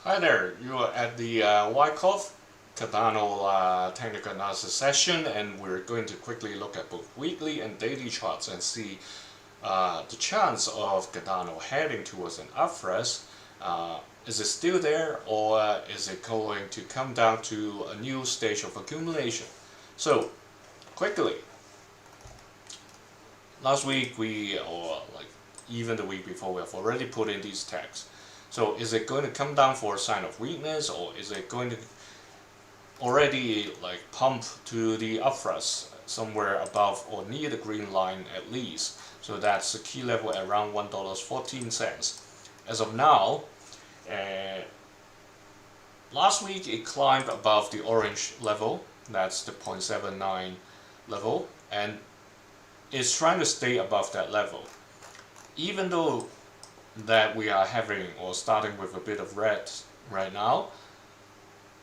Hi there, you are at the Wyckoff Cardano technical analysis session, and we're going to quickly look at both weekly and daily charts and see the chance of Cardano heading towards an upthrust. Is it still there, or is it going to come down to a new stage of accumulation? So, quickly, last week or like even the week before, we have already put in these tags. So is it going to come down for a sign of weakness, or is it going to already like pump to the upthrust somewhere above or near the green line at least? So that's the key level at around $1.14. As of now, last week it climbed above the orange level, that's the 0.79 level, and it's trying to stay above that level. Even though that we are having or starting with a bit of red right now,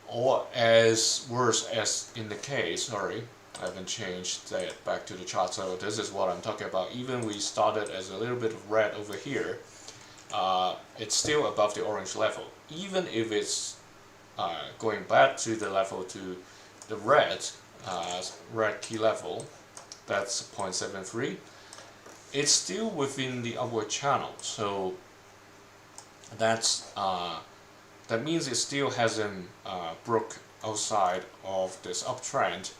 or as worse as in the case, sorry, I haven't changed that back to the chart, so this is what I'm talking about. Even we started as a little bit of red over here, it's still above the orange level. Even if it's going back to the level to the red key level, that's 0.73, it's still within the upward channel. So that's that means it still hasn't broke outside of this uptrend,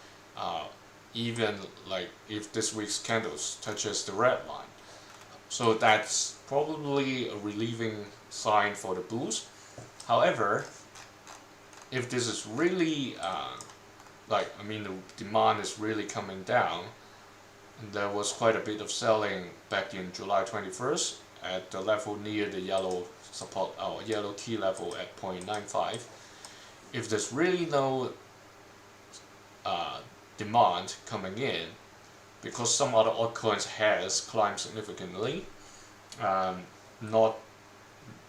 even like if this week's candles touches the red line. So that's probably a relieving sign for the bulls. However, if this is really the demand is really coming down, there was quite a bit of selling back in July 21st at the level near the yellow support or yellow key level at 0.95. If there's really no demand coming in, because some other altcoins has climbed significantly, not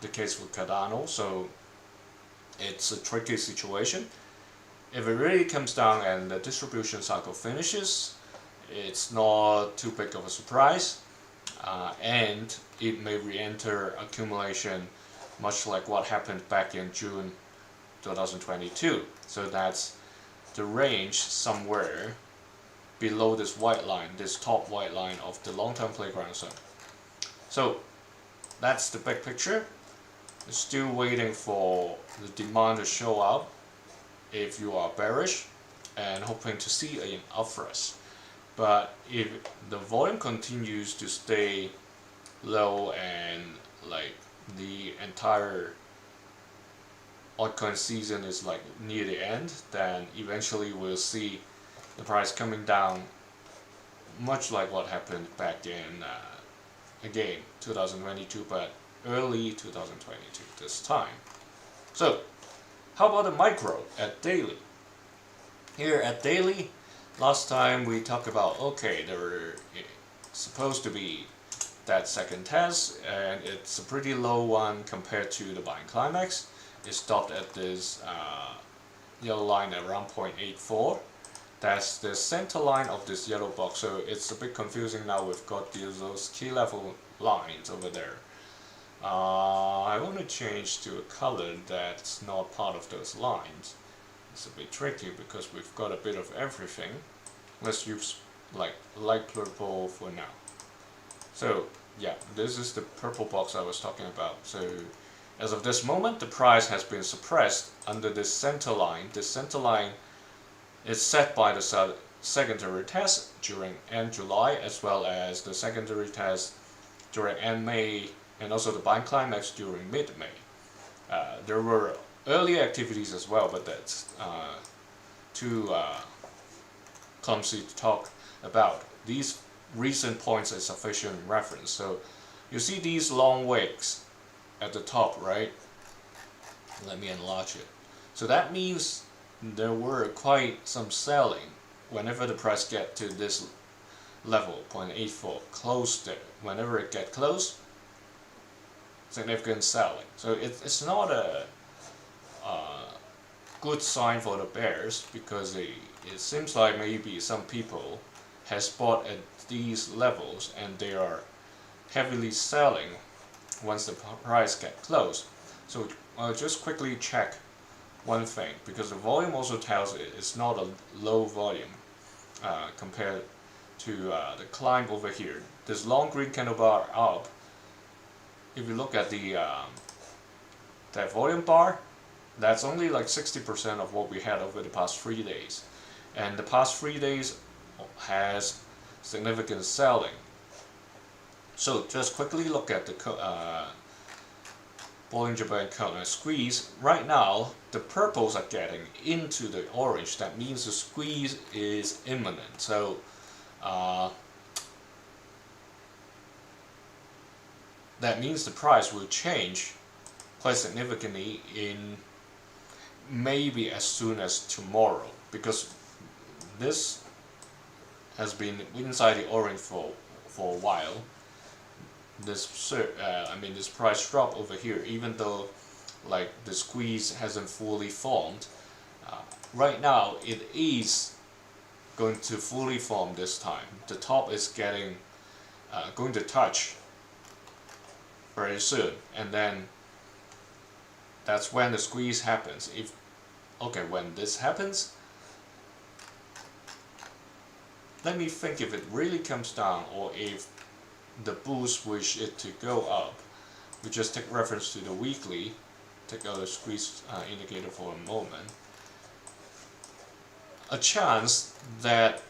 the case with Cardano, so it's a tricky situation. If it really comes down and the distribution cycle finishes, it's not too big of a surprise, and it may re-enter accumulation much like what happened back in June 2022. So that's the range somewhere below this white line, this top white line of the long-term playground zone. So that's the big picture. Still waiting for the demand to show up if you are bearish, and hoping to see an upthrust. But if the volume continues to stay low and like the entire altcoin season is like near the end, then eventually we'll see the price coming down, much like what happened back in again 2022, but early 2022 this time. So how about the micro at daily? Here at daily, last time we talked about, okay, there were supposed to be that second test, and it's a pretty low one compared to the buying climax. It stopped at this yellow line at around 0.84. That's the center line of this yellow box, so it's a bit confusing now. We've got those key level lines over there. I want to change to a color that's not part of those lines. It's a bit tricky because we've got a bit of everything. Let's use like light purple for now. So yeah, this is the purple box I was talking about. So as of this moment, the price has been suppressed under this center line. This center line is set by the secondary test during end July, as well as the secondary test during end May, and also the buying climax during mid-May. There were early activities as well, but that's too clumsy to talk about. These recent points are sufficient reference. So you see these long wicks at the top, right? Let me enlarge it. So that means there were quite some selling whenever the price get to this level, 0.84, close there. Whenever it get close, significant selling. So it's not a good sign for the bears, because it seems like maybe some people has bought at these levels and they are heavily selling once the price get close. So just quickly check one thing, because the volume also tells it's not a low volume compared to the climb over here. This long green candle bar up, if you look at the that volume bar, that's only like 60% of what we had over the past 3 days. And the past 3 days has significant selling. So just quickly look at the Bollinger Band squeeze. Right now, the purples are getting into the orange. That means the squeeze is imminent. So that means the price will change quite significantly in maybe as soon as tomorrow, because this has been inside the orange for a while. This this price drop over here, even though like the squeeze hasn't fully formed, right now it is going to fully form this time. The top is getting going to touch very soon, and then that's when the squeeze happens. When this happens, let me think if it really comes down or if the bulls wish it to go up. We just take reference to the weekly, take out the squeeze indicator for a moment. A chance that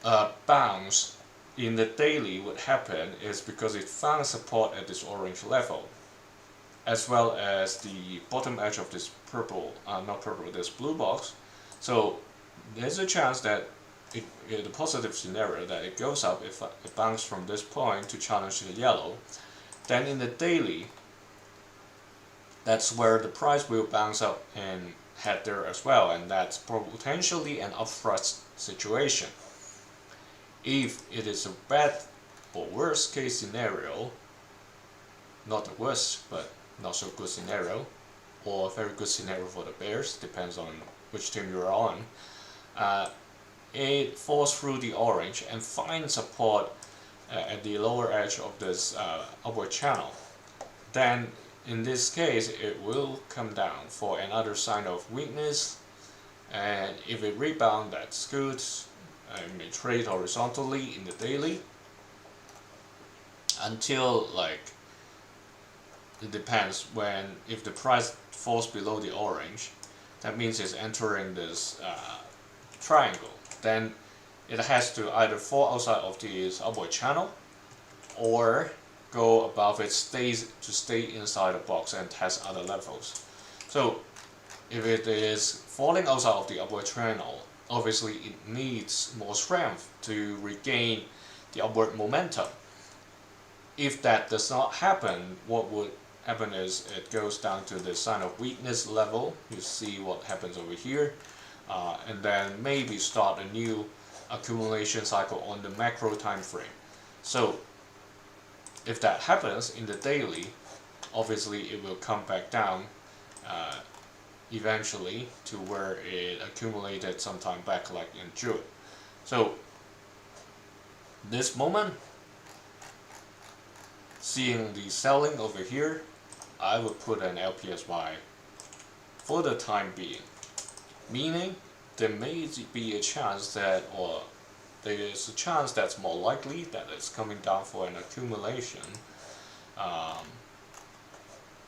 a bounce in the daily would happen is because it found support at this orange level, as well as the bottom edge of this this blue box. So there's a chance that in the positive scenario that it goes up, if it bounces from this point to challenge the yellow. Then in the daily, that's where the price will bounce up and head there as well, and that's potentially an upthrust situation. If it is a bad or worst case scenario, not the worst, but not so good scenario, or a very good scenario for the bears, depends on which team you're on, it falls through the orange and finds support at the lower edge of this upward channel. Then in this case it will come down for another sign of weakness, and if it rebounds, that's good. It may trade horizontally in the daily until it depends if the price falls below the orange, that means it's entering this triangle. Then it has to either fall outside of this upward channel or go above it, stay inside the box and test other levels. So if it is falling outside of the upward channel, obviously it needs more strength to regain the upward momentum. If that does not happen, what would happen is it goes down to the sign of weakness level. You see what happens over here, and then maybe start a new accumulation cycle on the macro time frame. So if that happens in the daily, obviously it will come back down eventually to where it accumulated sometime back, like in June. So this moment, seeing the selling over here, I would put an LPSY for the time being, meaning there may be a chance that, or there is a chance that's more likely that it's coming down for an accumulation,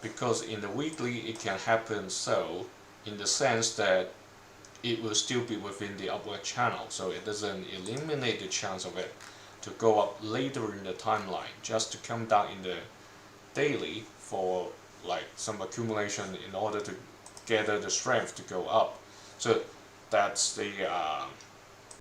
because in the weekly it can happen so in the sense that it will still be within the upward channel, so it doesn't eliminate the chance of it to go up later in the timeline, just to come down in the daily for some accumulation in order to gather the strength to go up. So that's the